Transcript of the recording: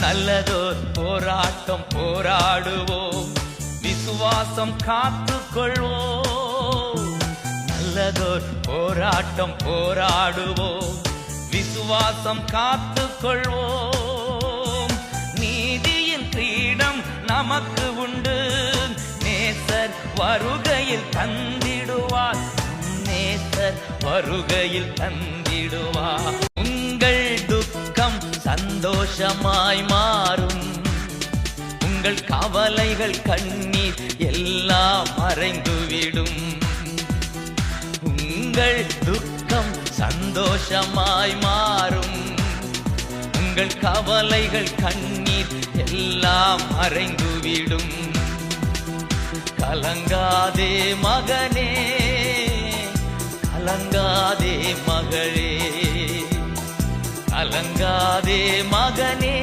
நல்லதோர் போராட்டம் போராடுவோம், விசுவாசம் காத்துக்கொள்வோம். நல்லதோர் போராட்டம் போராடுவோம், விசுவாசம் காத்துக்கொள்வோம். நீதியின் கிரீடம் நமக்கு உண்டு, நேசர் வருகையில் தந்திடுவார், நேசர் வருகையில் தந்திடுவார். உங்கள் துக்கம் சந்தோஷமாய் மாறும், உங்கள் கவலைகள் கண்ணீர் எல்லாம் மறைந்துவிடும். உங்கள் துக்கம் சந்தோஷமாய் மாறும், உங்கள் கவலைகள் கண்ணீர் எல்லாம் மறைந்துவிடும். கலங்காதே மகனே, கலங்காதே மகளே, கலங்காதே மகனே.